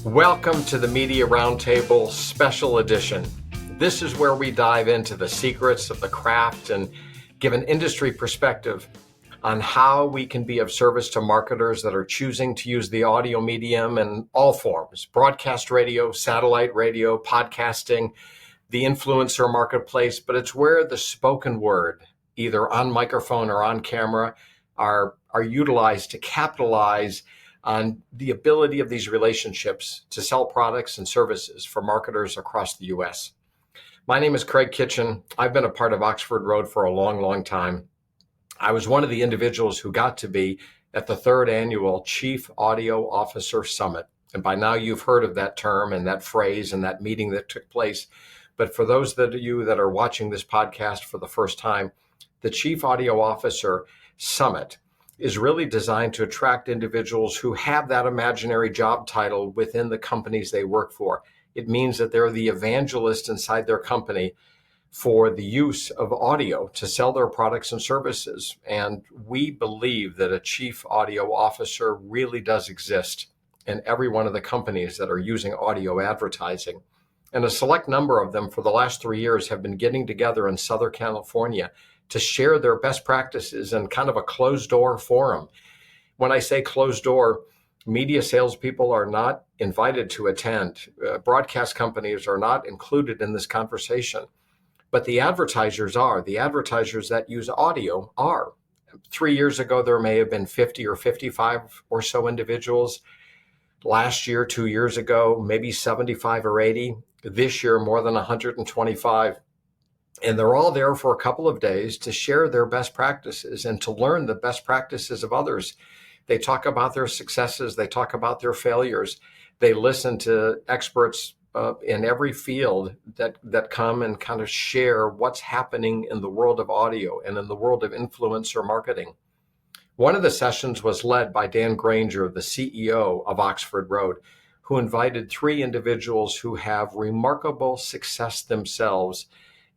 Welcome to the Media Roundtable Special Edition. This is where we dive into the secrets of the craft and give an industry perspective on how we can be of service to marketers that are choosing to use the audio medium in all forms: broadcast radio, satellite radio, podcasting, the influencer marketplace. But it's where the spoken word, either on microphone or on camera, are utilized to capitalize on the ability of these relationships to sell products and services for marketers across the U.S. My name is Craig Kitchen. I've been a part of Oxford Road for a long, long time. I was one of the individuals who got to be at the third annual Chief Audio Officer Summit. And by now you've heard of that term and that phrase and that meeting that took place. But for those of you that are watching this podcast for the first time, the Chief Audio Officer Summit is really designed to attract individuals who have that imaginary job title within the companies they work for. It means that they're the evangelist inside their company for the use of audio to sell their products and services. And we believe that a chief audio officer really does exist in every one of the companies that are using audio advertising. And a select number of them for the last 3 years have been getting together in Southern California to share their best practices in kind of a closed door forum. When I say closed door, media salespeople are not invited to attend. Broadcast companies are not included in this conversation, but the advertisers are. The advertisers that use audio are. 3 years ago, there may have been 50 or 55 or so individuals. Last year, 2 years ago, maybe 75 or 80. This year, more than 125. And they're all there for a couple of days to share their best practices and to learn the best practices of others. They talk about their successes. They talk about their failures. They listen to experts in every field that come and kind of share what's happening in the world of audio and in the world of influencer marketing. One of the sessions was led by Dan Granger, the CEO of Oxford Road, who invited 3 individuals who have remarkable success themselves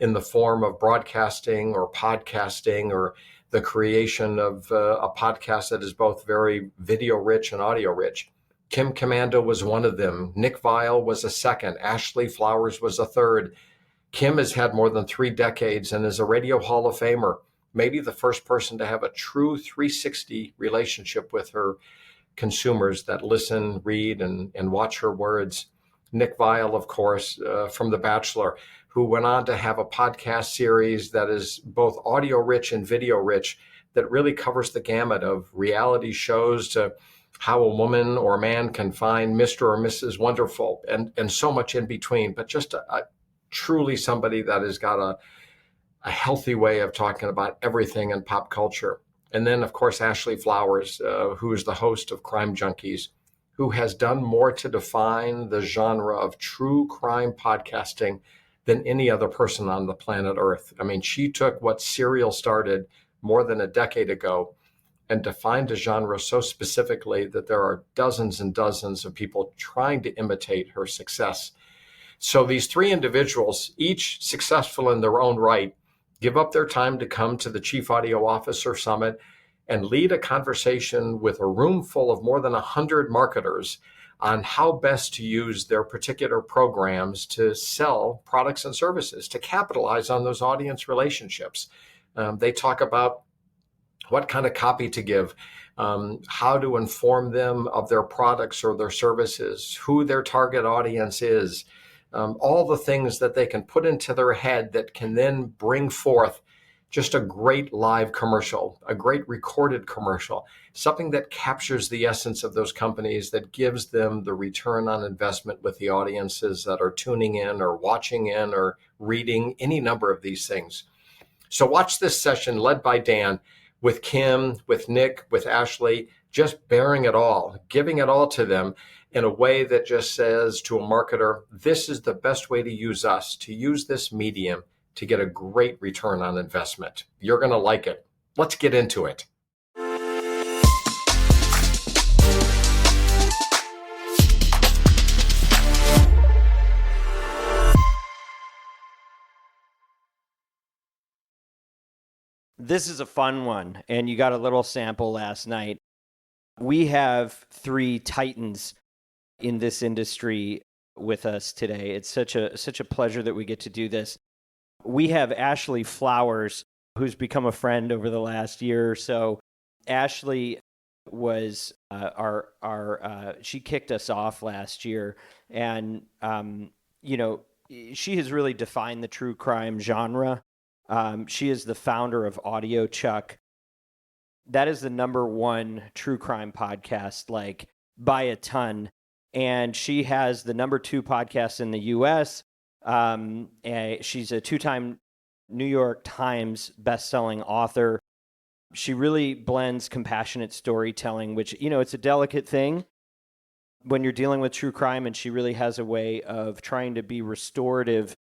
in the form of broadcasting or podcasting or the creation of a podcast that is both very video rich and audio rich. Komando was one of them. Nick Viall was a second. Ashley Flowers was a third. Kim has had more than 3 decades and is a Radio Hall of Famer, maybe the first person to have a true 360 relationship with her consumers that listen, read, and watch her words. Nick Viall, of course, from The Bachelor, who went on to have a podcast series that is both audio rich and video rich, that really covers the gamut of reality shows to how a woman or a man can find Mr. or Mrs. Wonderful and so much in between. But just a truly somebody that has got a healthy way of talking about everything in pop culture. And then, of course, Ashley Flowers, who is the host of Crime Junkies, who has done more to define the genre of true crime podcasting than any other person on the planet Earth. I mean, she took what Serial started more than a decade ago and defined a genre so specifically that there are dozens and dozens of people trying to imitate her success. So these 3 individuals, each successful in their own right, give up their time to come to the Chief Audio Officer Summit and lead a conversation with a room full of more than 100 marketers on how best to use their particular programs to sell products and services, to capitalize on those audience relationships. They talk about what kind of copy to give, how to inform them of their products or their services, who their target audience is, all the things that they can put into their head that can then bring forth just a great live commercial, a great recorded commercial, something that captures the essence of those companies, that gives them the return on investment with the audiences that are tuning in or watching in or reading, any number of these things. So watch this session led by Dan with Kim, with Nick, with Ashley, just bearing it all, giving it all to them in a way that just says to a marketer, this is the best way to use us, to use this medium to get a great return on investment. You're going to like it. Let's get into it. This is a fun one, and you got a little sample last night. We have 3 titans in this industry with us today. It's such a pleasure that we get to do this. We have Ashley Flowers, who's become a friend over the last year or so. Ashley was she kicked us off last year, and she has really defined the true crime genre. She is the founder of Audio Chuck. That is the number one true crime podcast, like by a ton. And she has the number two podcast in the U.S. She's a two-time New York Times bestselling author. She really blends compassionate storytelling, which, it's a delicate thing when you're dealing with true crime. And she really has a way of trying to be restorative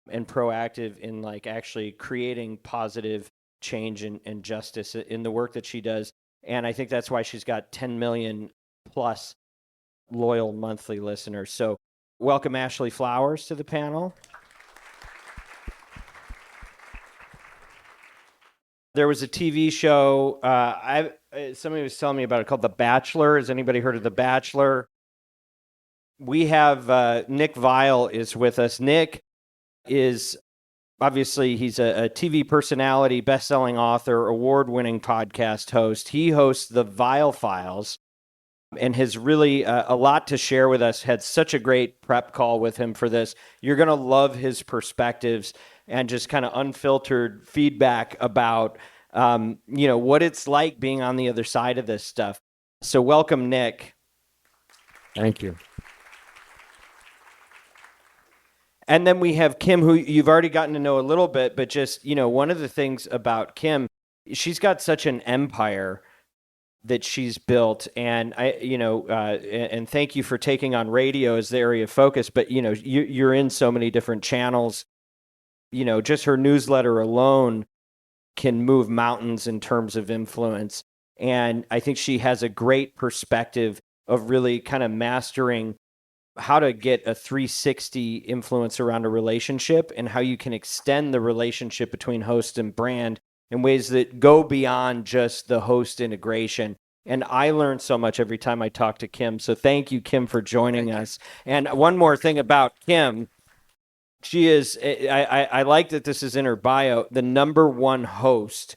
and proactive in like actually creating positive change and justice in the work that she does. And I think that's why she's got 10 million plus loyal monthly listeners. So welcome Ashley Flowers to the panel. There was a TV show, somebody was telling me about it, called The Bachelor. Has anybody heard of The Bachelor? We have Nick Viall is with us. Nick is obviously, he's a TV personality, best-selling author, award-winning podcast host. He hosts the Viall Files and has really a lot to share with us. Had such a great prep call with him for this. You're going to love his perspectives and just kind of unfiltered feedback about, what it's like being on the other side of this stuff. So welcome, Nick. Thank you. And then we have Kim, who you've already gotten to know a little bit, but just, one of the things about Kim, she's got such an empire that she's built. And and thank you for taking on radio as the area of focus, but, you're in so many different channels. Just her newsletter alone can move mountains in terms of influence. And I think she has a great perspective of really kind of mastering how to get a 360 influence around a relationship and how you can extend the relationship between host and brand in ways that go beyond just the host integration. And I learn so much every time I talk to Kim. So thank you, Kim, for joining us. And one more thing about Kim, she is, I like that this is in her bio, the number one host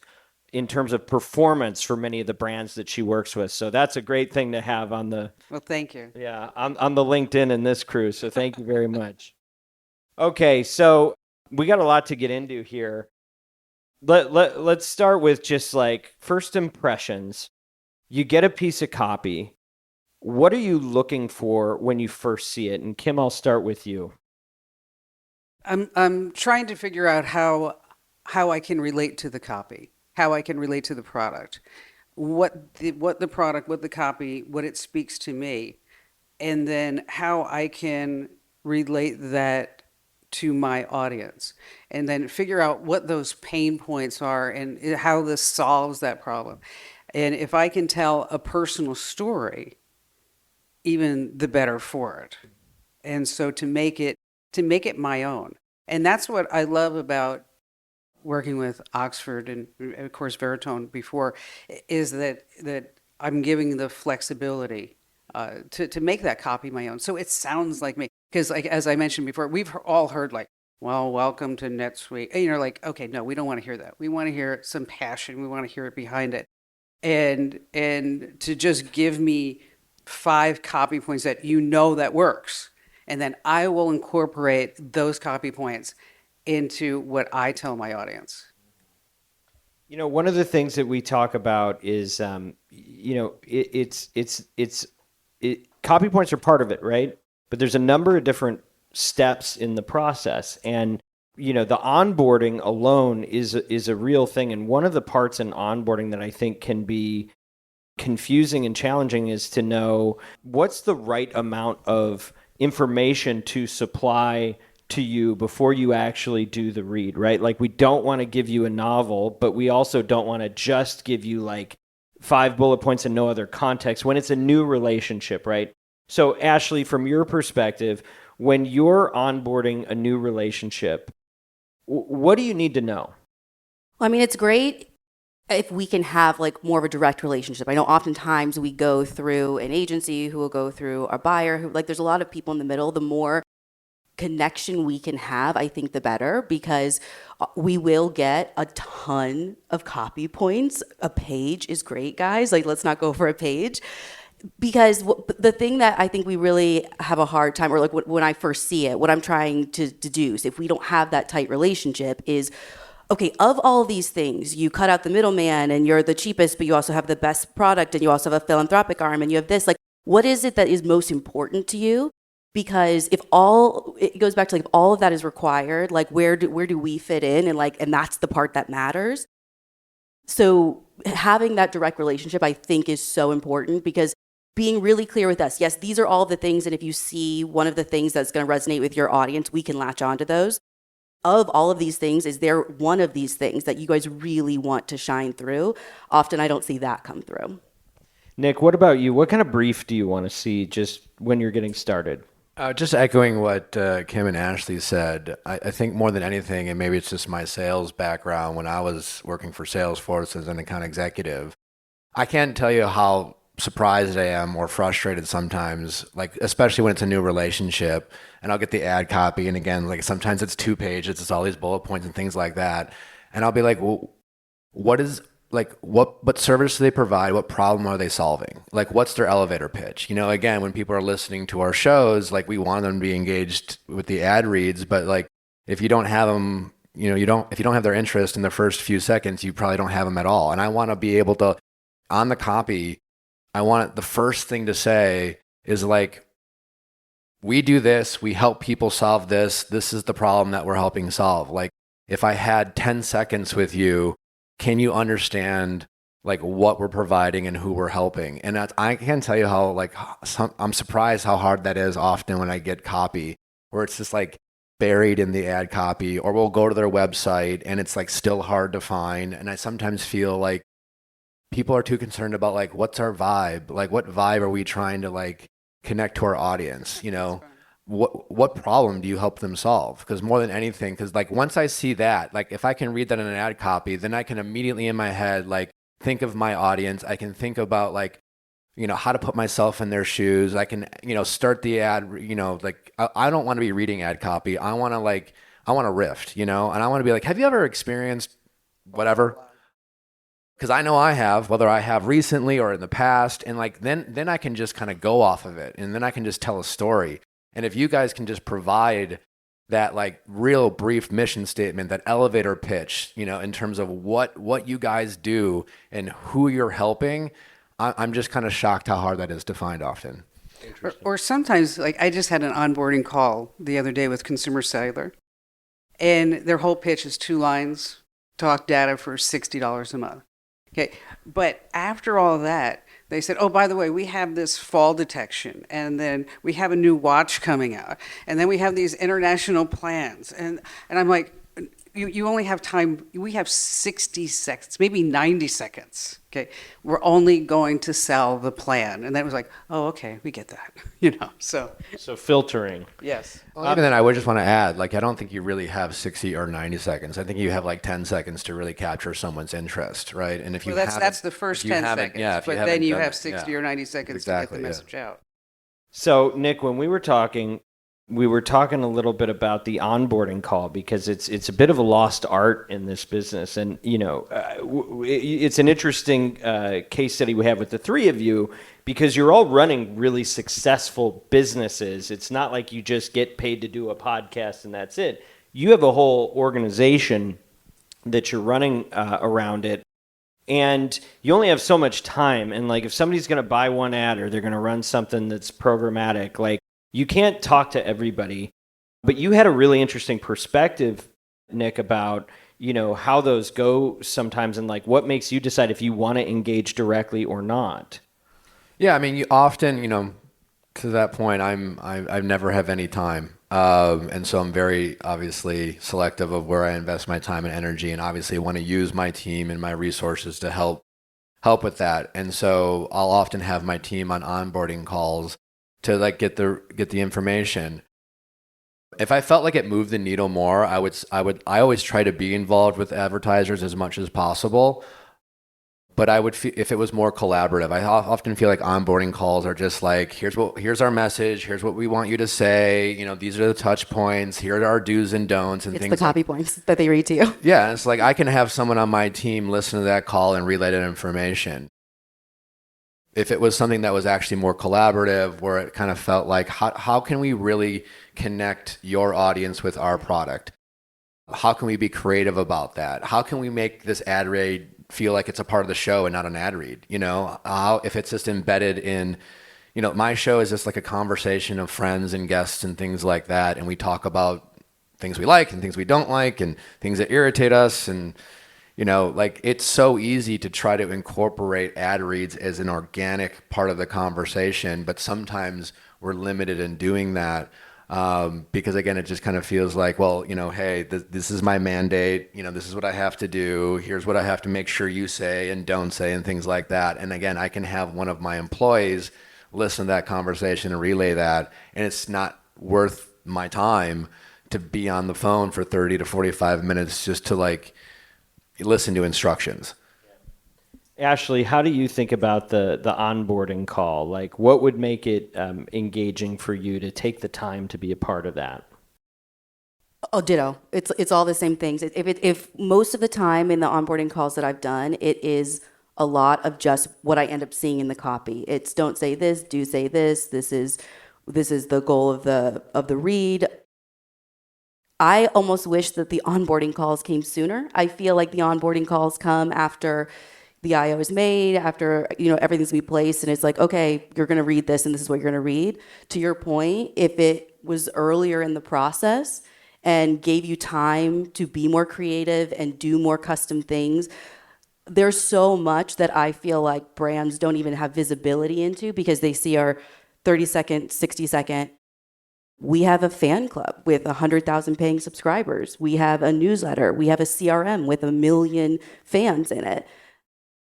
in terms of performance for many of the brands that she works with. So that's a great thing to have on the... Well, thank you. Yeah, on the LinkedIn in this crew. So thank you very much. Okay, so we got a lot to get into here. Let's start with just like first impressions. You get a piece of copy. What are you looking for when you first see it? And Kim, I'll start with you. I'm trying to figure out how I can relate to the copy, how I can relate to the product, what the product, what the copy, what it speaks to me, and then how I can relate that to my audience, and then figure out what those pain points are and how this solves that problem. And if I can tell a personal story, even the better for it. And so to make it my own. And that's what I love about working with Oxford and of course Veritone before, is that I'm giving the flexibility to make that copy my own. So it sounds like me. Because like, as I mentioned before, we've all heard like, well, welcome to NetSuite. And you're like, okay, no, we don't want to hear that. We want to hear some passion. We want to hear it behind it. And to just give me 5 copy points that that works. And then I will incorporate those copy points into what I tell my audience. One of the things that we talk about is, copy points are part of it, right? But there's a number of different steps in the process. And, the onboarding alone is a real thing. And one of the parts in onboarding that I think can be confusing and challenging is to know what's the right amount of information to supply to you before you actually do the read, right? Like, we don't want to give you a novel, but we also don't want to just give you like 5 bullet points and no other context when it's a new relationship, right? So Ashley, from your perspective, when you're onboarding a new relationship, what do you need to know? Well, I mean, it's great if we can have like more of a direct relationship. I know oftentimes we go through an agency who will go through a buyer who, like, there's a lot of people in the middle. The more connection we can have, I think the better, because we will get a ton of copy points. A page is great, guys. Like, let's not go for a page. Because the thing that I think we really have a hard time, or like when I first see it, what I'm trying to deduce, if we don't have that tight relationship, is okay, of all these things, you cut out the middleman and you're the cheapest, but you also have the best product and you also have a philanthropic arm and you have this. Like, what is it that is most important to you? Because if all, it goes back to like, if all of that is required, like where do we fit in? And that's the part that matters. So having that direct relationship, I think, is so important, because being really clear with us, yes, these are all the things, and if you see one of the things that's going to resonate with your audience, we can latch onto those. Of all of these things, is there one of these things that you guys really want to shine through? Often I don't see that come through. Nick, what about you? What kind of brief do you want to see just when you're getting started? Just echoing what Kim and Ashley said, I think more than anything, and maybe it's just my sales background, when I was working for Salesforce as an account executive, I can't tell you how surprised I am or frustrated sometimes, like especially when it's a new relationship and I'll get the ad copy, and again, like sometimes it's 2 pages, it's all these bullet points and things like that, and I'll be like, well, what service do they provide? What problem are they solving? Like, what's their elevator pitch? You know, again, when people are listening to our shows, like, we want them to be engaged with the ad reads, but like, if you don't have them, you know, if you don't have their interest in the first few seconds, you probably don't have them at all. And I want to be able to, on the copy, I want the first thing to say is like, we do this, we help people solve this. This is the problem that we're helping solve. Like, if I had 10 seconds with you, can you understand like what we're providing and who we're helping? And I can tell you how like I'm surprised how hard that is often when I get copy where it's just like buried in the ad copy, or we'll go to their website and it's like still hard to find. And I sometimes feel like people are too concerned about like, what's our vibe? Like, what vibe are we trying to like connect to our audience? You know, what problem do you help them solve? Because more than anything, because like once I see that, like if I can read that in an ad copy, then I can immediately in my head like think of my audience. I can think about like, you know, how to put myself in their shoes. I can, you know, start the ad, you know, like I don't want to be reading ad copy. I want to riff, you know, and I want to be like, have you ever experienced whatever? Because I know I have, whether I have recently or in the past, and like then I can just kind of go off of it, and then I can just tell a story. And if you guys can just provide that like real brief mission statement, that elevator pitch, you know, in terms of what you guys do and who you're helping, I'm just kind of shocked how hard that is to find often. Or sometimes, like I just had an onboarding call the other day with Consumer Cellular, and their whole pitch is 2 lines, talk data for $60 a month. Okay, but after all that, they said, oh, by the way, we have this fall detection, and then we have a new watch coming out, and then we have these international plans. And I'm like, you only have time, we have 60 seconds, maybe 90 seconds, okay? We're only going to sell the plan. And then it was like, oh, okay, we get that, you know, so. So filtering. Yes. Well, even then, I would just want to add, like, I don't think you really have 60 or 90 seconds. I think you have like 10 seconds to really capture someone's interest, right? And if you that's the first 10 seconds, yeah, but then you have 60 or 90 seconds to get the message out. So, Nick, when we were talking a little bit about the onboarding call, because it's a bit of a lost art in this business. And, you know, it's an interesting case study we have with the three of you, because you're all running really successful businesses. It's not like you just get paid to do a podcast and that's it. You have a whole organization that you're running around it. And you only have so much time. And like, if somebody's going to buy one ad or they're going to run something that's programmatic, like, you can't talk to everybody. But you had a really interesting perspective, Nick, about, you know, how those go sometimes, and like what makes you decide if you want to engage directly or not. Yeah, I mean, you often, you know, to that point, I never have any time. And so I'm very obviously selective of where I invest my time and energy, and obviously want to use my team and my resources to help with that. And so I'll often have my team on onboarding calls to like get the information. If I felt like it moved the needle more, I always try to be involved with advertisers as much as possible. But I would feel if it was more collaborative. I often feel like onboarding calls are just like, here's our message, here's what we want you to say. These are the touch points. Here are our do's and don'ts and It's things. the copy points that they read to you. Yeah, it's like I can have someone on my team listen to that call and relay that information. If it was something that was actually more collaborative, where it kind of felt like, how can we really connect your audience with our product? How can we be creative about that? How can we make this ad read feel like it's a part of the show and not an ad read? If it's just embedded in, my show is just like a conversation of friends and guests and things like that. And we talk about things we like and things we don't like and things that irritate us. And, it's so easy to try to incorporate ad reads as an organic part of the conversation, but sometimes we're limited in doing that. Because again, it just kind of feels like, well, hey, this is my mandate. This is what I have to do. Here's what I have to make sure you say and don't say and things like that. And again, I can have one of my employees listen to that conversation and relay that. And it's not worth my time to be on the phone for 30 to 45 minutes just to listen to instructions. Ashley, how do you think about the onboarding call? Like, what would make it engaging for you to take the time to be a part of that? Oh, ditto. It's all the same things. If most of the time in the onboarding calls that I've done, it is a lot of just what I end up seeing in the copy. It's don't say this, do say this. This is the goal of the read. I almost wish that the onboarding calls came sooner. I feel like the onboarding calls come after the IO is made, after everything's been placed, and it's like, okay, you're going to read this, and this is what you're going to read. To your point, if it was earlier in the process and gave you time to be more creative and do more custom things, there's so much that I feel like brands don't even have visibility into because they see our 30-second, 60-second. We have a fan club with 100,000 paying subscribers. We have a newsletter. We have a CRM with 1 million fans in it.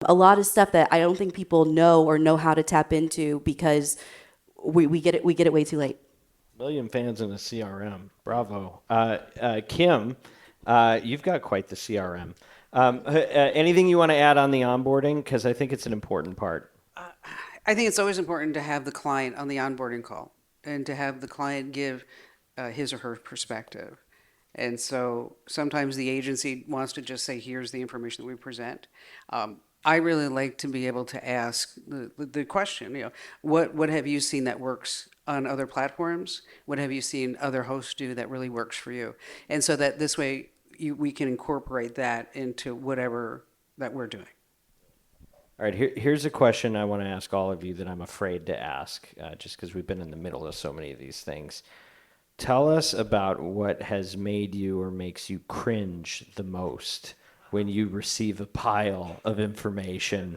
A lot of stuff that I don't think people know or know how to tap into because we get it way too late. 1 million fans in a CRM. Bravo. Kim, you've got quite the CRM. Anything you want to add on the onboarding? Because I think it's an important part. I think it's always important to have the client on the onboarding call and to have the client give his or her perspective. And so sometimes the agency wants to just say, here's the information that we present. I really like to be able to ask the question, what have you seen that works on other platforms? What have you seen other hosts do that really works for you? And so that this way we can incorporate that into whatever that we're doing. All right, here's a question I want to ask all of you that I'm afraid to ask, just because we've been in the middle of so many of these things. Tell us about what has made you or makes you cringe the most when you receive a pile of information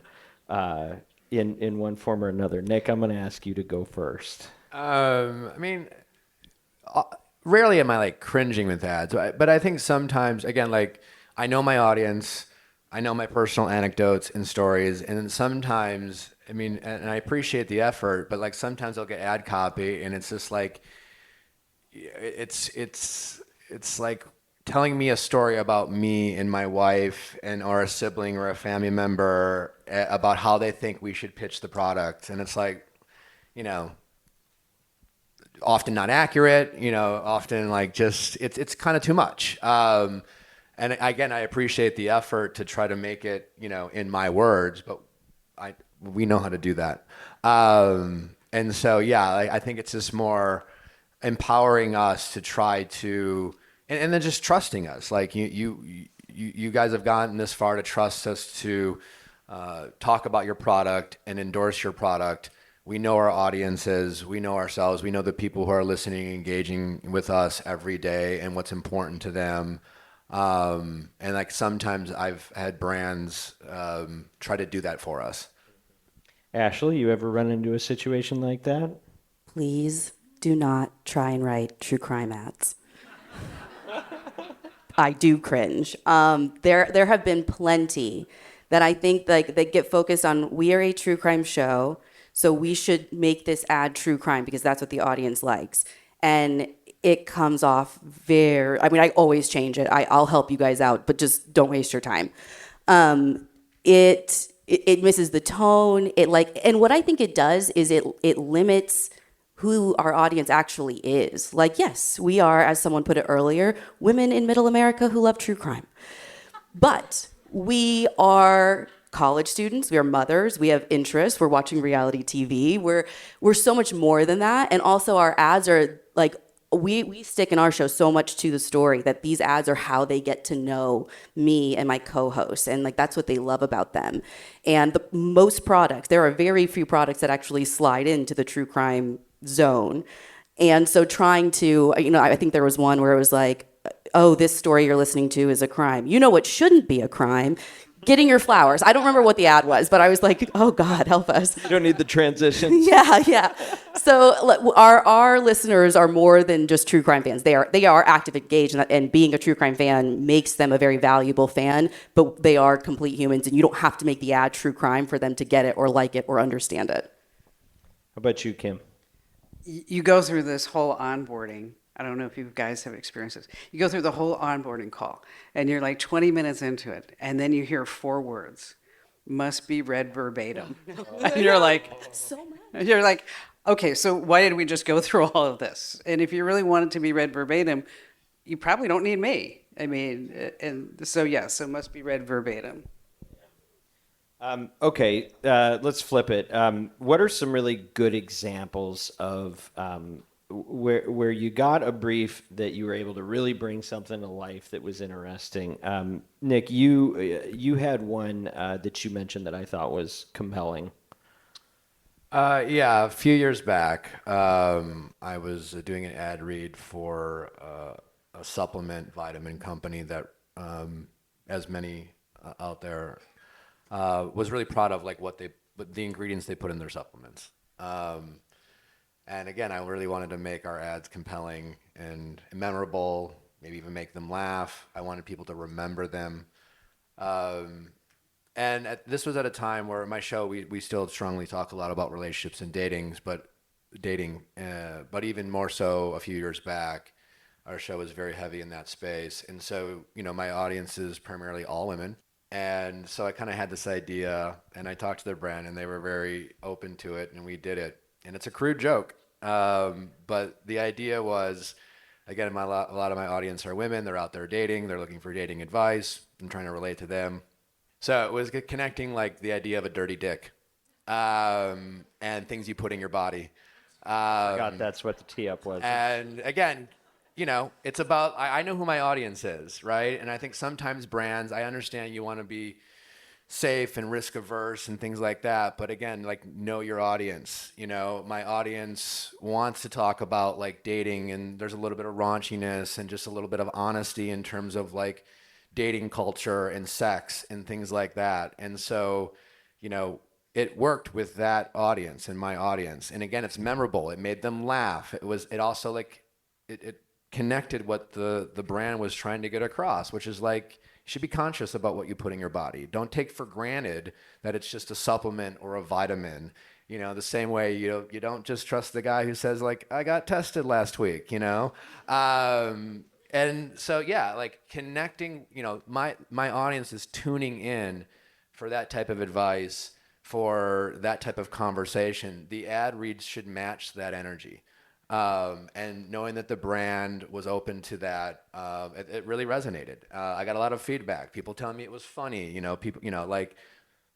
in one form or another. Nick, I'm going to ask you to go first. Rarely am I cringing with ads, but I think sometimes, again, I know my audience, I know my personal anecdotes and stories, and then sometimes, and I appreciate the effort, but sometimes I'll get ad copy, and it's just it's like telling me a story about me and my wife or a sibling or a family member about how they think we should pitch the product, and it's often not accurate, often it's kind of too much. And again, I appreciate the effort to try to make it, in my words, but we know how to do that. And so, yeah, I think it's just more empowering us to try to, and then just trusting us. You guys have gotten this far to trust us to talk about your product and endorse your product. We know our audiences, we know ourselves, we know the people who are listening and engaging with us every day and what's important to them. And sometimes I've had brands try to do that for us. Ashley, you ever run into a situation like that? Please do not try and write true crime ads. I do cringe. There have been plenty that I think they get focused on. We are a true crime show, so we should make this ad true crime because that's what the audience likes. And it comes off I always change it. I'll help you guys out, but just don't waste your time. It it misses the tone. And what I think it does is it limits who our audience actually is. Like, yes, we are, as someone put it earlier, women in middle America who love true crime. But we are college students, we are mothers, we have interests, we're watching reality TV, we're so much more than that. And also our ads are like, we stick in our show so much to the story that these ads are how they get to know me and my co-hosts, and like that's what they love about them. And most products, there are very few products that actually slide into the true crime zone. And so trying to, I think there was one where it was like, oh, this story you're listening to is a crime. You know what shouldn't be a crime? Getting your flowers. I don't remember what the ad was, but I was like, oh God, help us. You don't need the transition. Yeah. So our listeners are more than just true crime fans. They are active, engaged, and being a true crime fan makes them a very valuable fan, but they are complete humans, and you don't have to make the ad true crime for them to get it or like it or understand it. How about you, Kim? You go through this whole onboarding. I don't know if you guys have experienced this. You go through the whole onboarding call, and you're like 20 minutes into it, and then you hear 4 words, must be read verbatim. And you're like, okay, so why did we just go through all of this? And if you really want it to be read verbatim, you probably don't need me. I mean, and so yes, it must be read verbatim. Okay, let's flip it. What are some really good examples of where you got a brief that you were able to really bring something to life that was interesting? Nick, you had one that you mentioned that I thought was compelling. Yeah, a few years back, I was doing an ad read for a supplement vitamin company that, as many out there, was really proud of, like what the ingredients they put in their supplements. And again, I really wanted to make our ads compelling and memorable, maybe even make them laugh. I wanted people to remember them. This was at a time where my show, we still strongly talk a lot about relationships and but even more so a few years back, our show was very heavy in that space. And so, my audience is primarily all women. And so I kind of had this idea, and I talked to their brand, and they were very open to it, and we did it. And it's a crude joke, but the idea was, again, a lot of my audience are women. They're out there dating. They're looking for dating advice. I'm trying to relate to them. So it was connecting like the idea of a dirty dick and things you put in your body. I forgot that's what the tee-up was. And again, it's about, I know who my audience is, right? And I think sometimes brands, I understand you want to be safe and risk averse and things like that. But again, like, know your audience. My audience wants to talk about like dating, and there's a little bit of raunchiness and just a little bit of honesty in terms of like dating culture and sex and things like that. And so, it worked with that audience and my audience. And again, it's memorable. It made them laugh. It also like, it connected what the brand was trying to get across, which is like, you should be conscious about what you put in your body. Don't take for granted that it's just a supplement or a vitamin. The same way you don't just trust the guy who says like, I got tested last week, And so, yeah, like connecting, my audience is tuning in for that type of advice, for that type of conversation. The ad reads should match that energy. And knowing that the brand was open to that, it really resonated. I got a lot of feedback. People telling me it was funny. People, like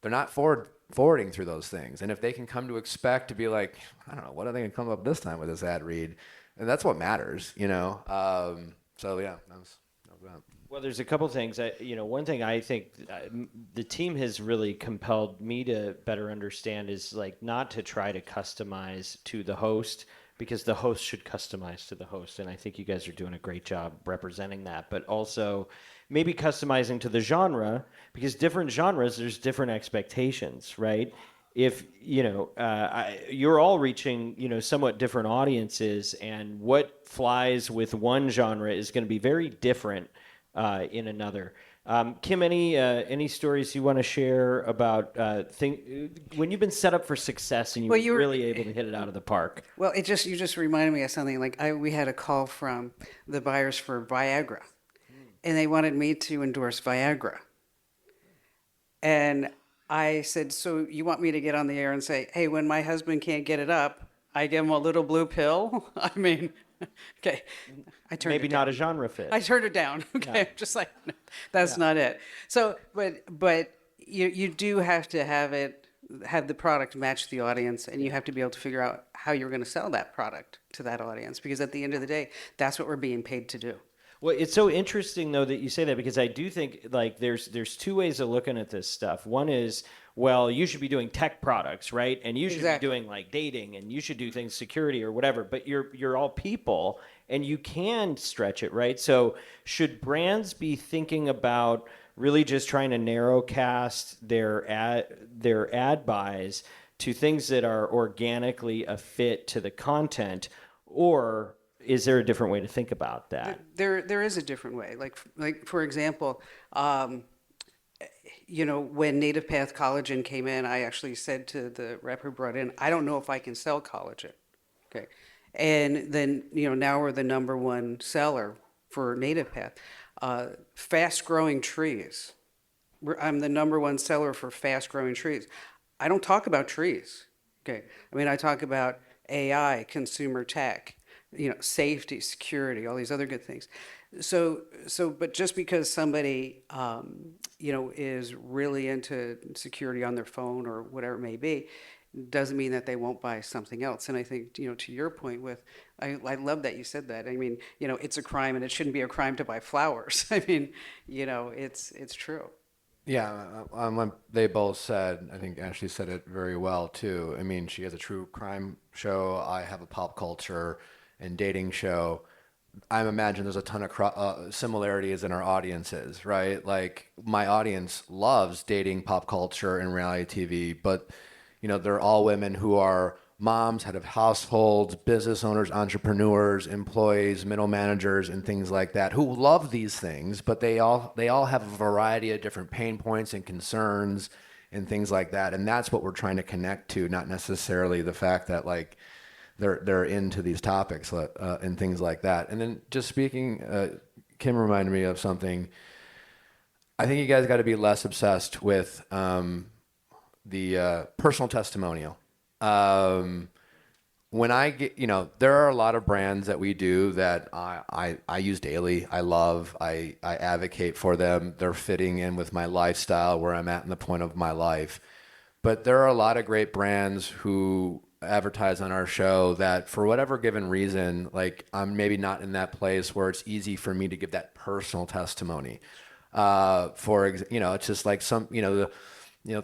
they're not forwarding through those things. And if they can come to expect to be like, I don't know, what are they going to come up this time with this ad read? And that's what matters, So yeah, that was that. Well, there's a couple things. One thing I think the team has really compelled me to better understand is like not to try to customize to the host, because the host should customize to the host. And I think you guys are doing a great job representing that, but also maybe customizing to the genre, because different genres, there's different expectations, right? If, you're all reaching, somewhat different audiences, and what flies with one genre is going to be very different in another. Kim, any stories you want to share about when you've been set up for success and you were really able to hit it out of the park? Well, you just reminded me of something. Like we had a call from the buyers for Viagra, and they wanted me to endorse Viagra. And I said, so you want me to get on the air and say, hey, when my husband can't get it up, I give him a little blue pill? I mean, okay, I turned Maybe it down. not a genre fit. I turned it down. Okay, I'm just like, no, that's not it. So, but you do have to have the product match the audience, and you have to be able to figure out how you're going to sell that product to that audience, because at the end of the day, that's what we're being paid to do. Well, it's so interesting though that you say that, because I do think like there's two ways of looking at this stuff. One is, well, you should be doing tech products, right? And you should Exactly. be doing like dating, and you should do things security or whatever. But you're all people, and you can stretch it, right? So should brands be thinking about really just trying to narrowcast their ad buys to things that are organically a fit to the content, or is there a different way to think about that? There is a different way. Like for example, when Native Path Collagen came in, I actually said to the rep who brought in, I don't know if I can sell collagen. Okay. And then, now we're the number one seller for Native Path. Fast growing trees. I'm the number one seller for fast growing trees. I don't talk about trees. Okay. I mean, I talk about AI, consumer tech, safety, security, all these other good things. But just because somebody, is really into security on their phone or whatever it may be, doesn't mean that they won't buy something else. And I think, to your point I love that you said that. I mean, it's a crime, and it shouldn't be a crime to buy flowers. I mean, it's true. Yeah, they both said, I think Ashley said it very well too. I mean, she has a true crime show. I have a pop culture and dating show. I imagine there's a ton of similarities in our audiences, right? Like my audience loves dating, pop culture, and reality TV, but they're all women who are moms, head of households, business owners, entrepreneurs, employees, middle managers, and things like that, who love these things, but they all have a variety of different pain points and concerns and things like that. And that's what we're trying to connect to, not necessarily the fact that like they're into these topics and things like that. And then just speaking, Kim reminded me of something. I think you guys got to be less obsessed with the personal testimonial. When I get, there are a lot of brands that we do that I use daily. I love, I advocate for them. They're fitting in with my lifestyle, where I'm at in the point of my life. But there are a lot of great brands who advertise on our show that for whatever given reason, like I'm maybe not in that place where it's easy for me to give that personal testimony. It's just like some,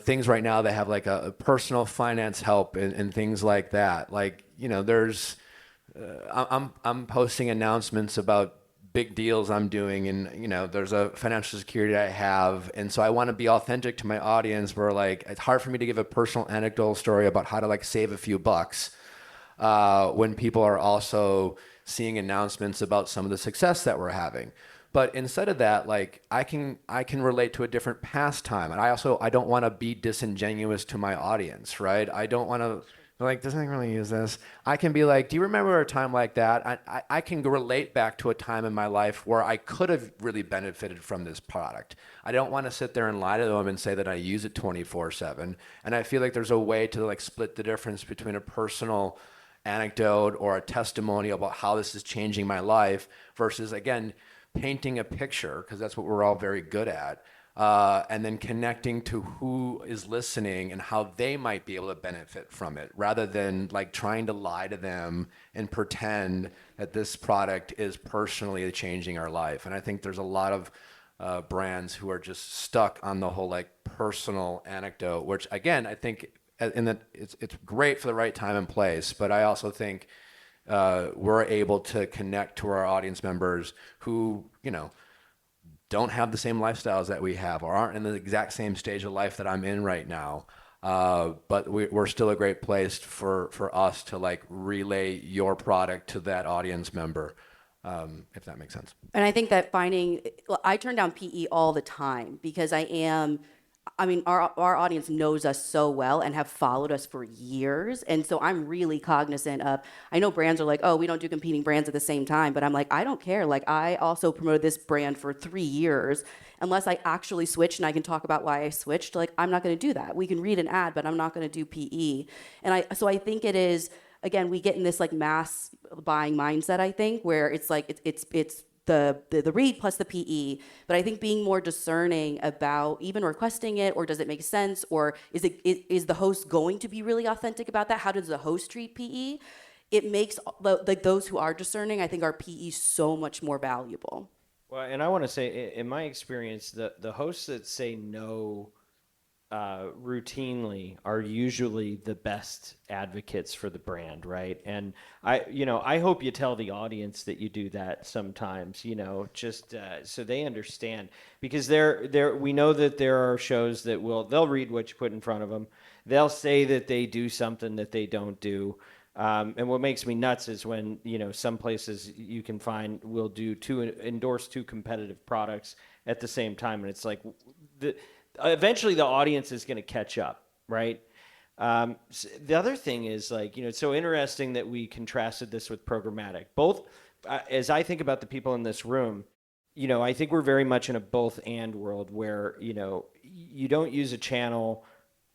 things right now that have like a personal finance help and things like that. Like, there's, I'm posting announcements about big deals I'm doing, and, there's a financial security I have. And so I want to be authentic to my audience, where like, it's hard for me to give a personal anecdotal story about how to like save a few bucks, when people are also seeing announcements about some of the success that we're having. But instead of that, like I can relate to a different pastime. And I don't want to be disingenuous to my audience, right? I don't want to like, doesn't really use this. I can be like, do you remember a time like that? I can relate back to a time in my life where I could have really benefited from this product. I don't want to sit there and lie to them and say that I use it 24/7. And I feel like there's a way to like split the difference between a personal anecdote or a testimony about how this is changing my life versus, again, painting a picture, because that's what we're all very good at, and then connecting to who is listening and how they might be able to benefit from it, rather than like trying to lie to them and pretend that this product is personally changing our life. And I think there's a lot of brands who are just stuck on the whole like personal anecdote, which again, I think it's great for the right time and place, but I also think we're able to connect to our audience members who, don't have the same lifestyles that we have, or aren't in the exact same stage of life that I'm in right now. But we're still a great place for us to like relay your product to that audience member, if that makes sense. And I think that I turn down PE all the time because I mean, our audience knows us so well and have followed us for years. And so I'm really cognizant of, I know brands are like, oh, we don't do competing brands at the same time. But I'm like, I don't care. Like, I also promoted this brand for 3 years. Unless I actually switched and I can talk about why I switched, like, I'm not going to do that. We can read an ad, but I'm not going to do PE. So I think it is, again, we get in this like mass buying mindset, I think, where it's like, it's the read plus the PE, but I think being more discerning about even requesting it, or does it make sense, or is the host going to be really authentic about that? How does the host treat PE? It makes like those who are discerning, I think, our PE so much more valuable. Well, and I want to say, in my experience, the hosts that say no routinely are usually the best advocates for the brand, right? And I hope you tell the audience that you do that sometimes, just so they understand, because we know that there are shows that they'll read what you put in front of them. They'll say that they do something that they don't do. And what makes me nuts is when, some places you can find will endorse two competitive products at the same time. And it's like, eventually the audience is going to catch up, right? The other thing is, like, it's so interesting that we contrasted this with programmatic. Both, as I think about the people in this room, I think we're very much in a both and world where, you don't use a channel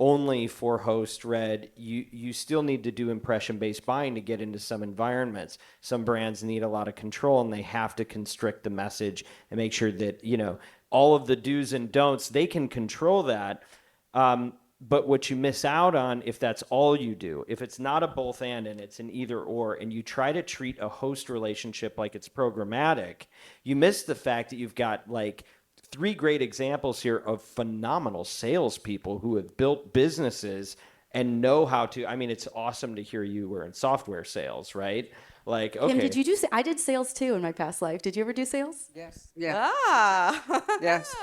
only for host read. You still need to do impression-based buying to get into some environments. Some brands need a lot of control, and they have to constrict the message and make sure that, all of the do's and don'ts, they can control that. But what you miss out on, if that's all you do, if it's not a both and it's an either or, and you try to treat a host relationship like it's programmatic, you miss the fact that you've got like 3 great examples here of phenomenal salespeople who have built businesses and know how to. I mean, it's awesome to hear you were in software sales, right? Like, okay. Kim, did you do? I did sales too in my past life. Did you ever do sales? Yes. Yeah. Yes.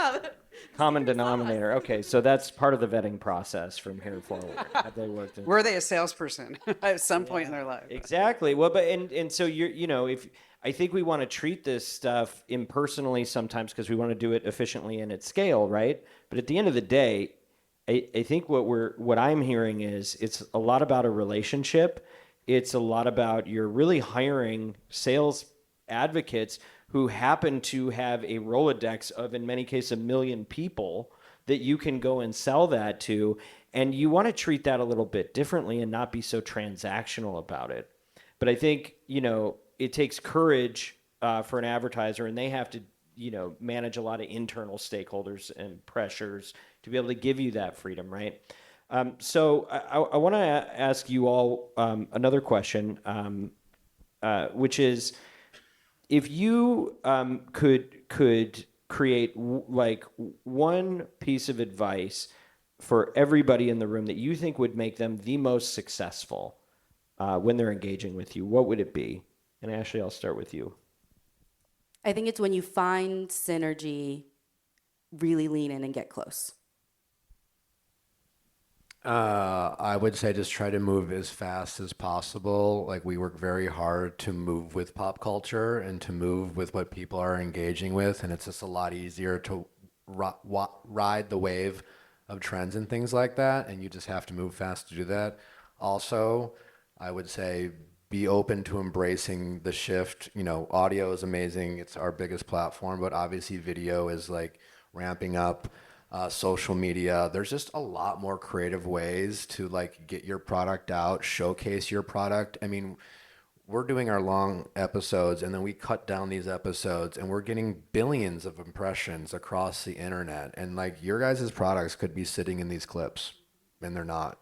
Common denominator. Okay, so that's part of the vetting process from here forward. Have they worked in? Were they a salesperson at some point in their life? Exactly. Well, but and so if I think we want to treat this stuff impersonally sometimes because we want to do it efficiently and at scale, right? But at the end of the day, I think what I'm hearing is it's a lot about a relationship. It's a lot about you're really hiring sales advocates who happen to have a Rolodex of, in many cases, 1 million people that you can go and sell that to. And you want to treat that a little bit differently and not be so transactional about it. But I think, it takes courage for an advertiser, and they have to, manage a lot of internal stakeholders and pressures to be able to give you that freedom, right? So I want to ask you all another question, which is, if you could create like one piece of advice for everybody in the room that you think would make them the most successful when they're engaging with you, what would it be? And Ashley, I'll start with you. I think it's when you find synergy, really lean in and get close. I would say just try to move as fast as possible. Like, we work very hard to move with pop culture and to move with what people are engaging with, and it's just a lot easier to ride the wave of trends and things like that, and you just have to move fast to do that. Also, I would say be open to embracing the shift. Audio is amazing. It's our biggest platform, but obviously video is like ramping up. Social media, there's just a lot more creative ways to like get your product out, showcase your product. I mean, we're doing our long episodes and then we cut down these episodes and we're getting billions of impressions across the internet. And like, your guys' products could be sitting in these clips and they're not.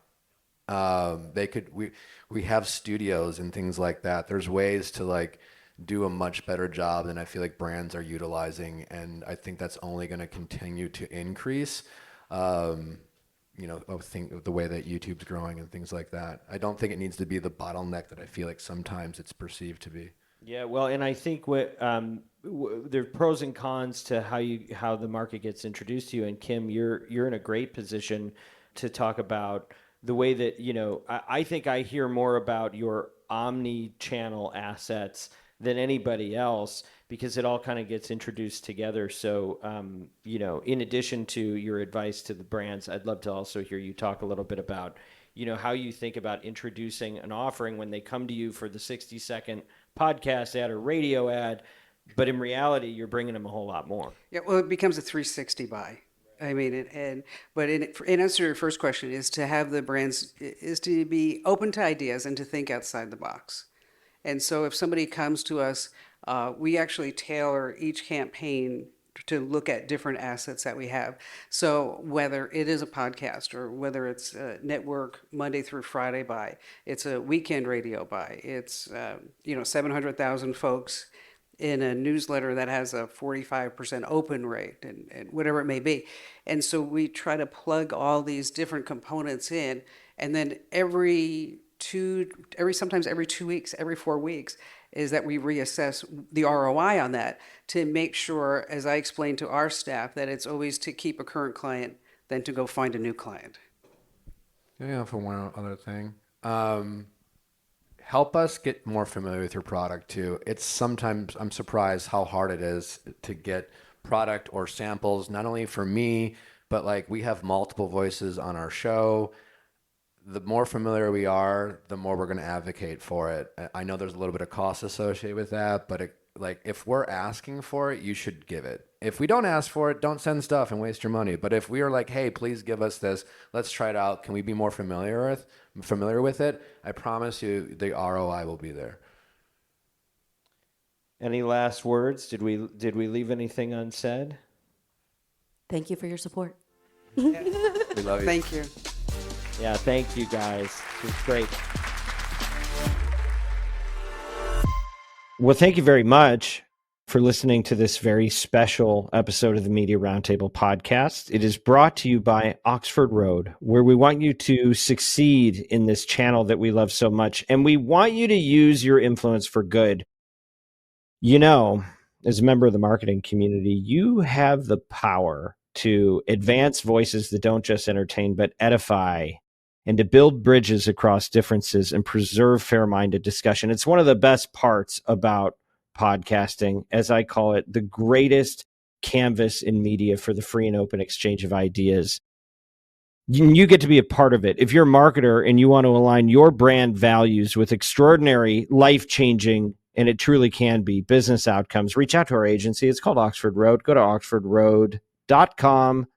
We have studios and things like that. There's ways to like do a much better job than I feel like brands are utilizing, and I think that's only going to continue to increase. I think of the way that YouTube's growing and things like that. I don't think it needs to be the bottleneck that I feel like sometimes it's perceived to be. Yeah, well, and I think there's pros and cons to how the market gets introduced to you. And Kim, you're in a great position to talk about the way that I think I hear more about your omni-channel assets than anybody else, because it all kind of gets introduced together. So, in addition to your advice to the brands, I'd love to also hear you talk a little bit about, how you think about introducing an offering when they come to you for the 60-second podcast ad or radio ad, but in reality, you're bringing them a whole lot more. Yeah, well, it becomes a 360 buy. I mean, but in answer to your first question is to have the brands, is to be open to ideas and to think outside the box. And so if somebody comes to us, we actually tailor each campaign to look at different assets that we have. So whether it is a podcast or whether it's a network Monday through Friday buy, it's a weekend radio buy, it's 700,000 folks in a newsletter that has a 45% open rate and whatever it may be. And so we try to plug all these different components in, and then sometimes every 2 weeks, every 4 weeks, is that we reassess the ROI on that to make sure, as I explained to our staff, that it's always to keep a current client than to go find a new client. Yeah, for one other thing. Help us get more familiar with your product too. It's sometimes, I'm surprised how hard it is to get product or samples, not only for me, but like we have multiple voices on our show. The more familiar we are, the more we're going to advocate for it. I know there's a little bit of cost associated with that, but if we're asking for it, you should give it. If we don't ask for it, don't send stuff and waste your money. But if we are like, hey, please give us this, let's try it out. Can we be more familiar with it? I promise you the ROI will be there. Any last words? Did we leave anything unsaid? Thank you for your support. We love you. Thank you. Yeah, thank you guys. It was great. Well, thank you very much for listening to this very special episode of the Media Roundtable podcast. It is brought to you by Oxford Road, where we want you to succeed in this channel that we love so much. And we want you to use your influence for good. As a member of the marketing community, you have the power to advance voices that don't just entertain, but edify, and to build bridges across differences and preserve fair-minded discussion. It's one of the best parts about podcasting, as I call it, the greatest canvas in media for the free and open exchange of ideas. You get to be a part of it. If you're a marketer and you want to align your brand values with extraordinary, life-changing, and it truly can be, business outcomes, reach out to our agency. It's called Oxford Road. Go to oxfordroad.com.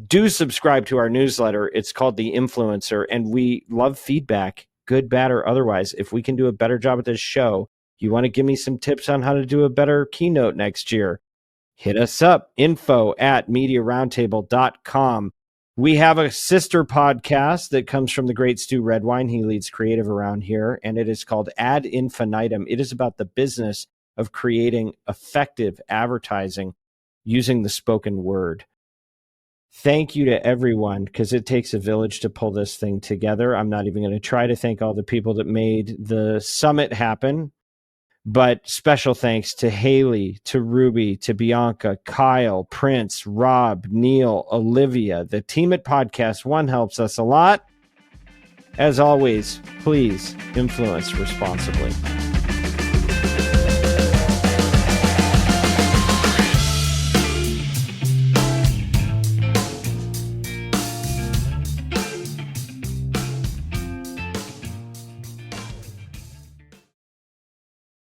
Do subscribe to our newsletter. It's called The Influencer, and we love feedback, good, bad, or otherwise. If we can do a better job at this show, you want to give me some tips on how to do a better keynote next year, hit us up, info@mediaroundtable.com. We have a sister podcast that comes from the great Stu Redwine. He leads creative around here, and it is called Ad Infinitum. It is about the business of creating effective advertising using the spoken word. Thank you to everyone, because it takes a village to pull this thing together. I'm not even going to try to thank all the people that made the summit happen, but special thanks to Haley, to Ruby, to Bianca, Kyle, Prince, Rob, Neil, Olivia. The team at Podcast One helps us a lot. As always, please influence responsibly.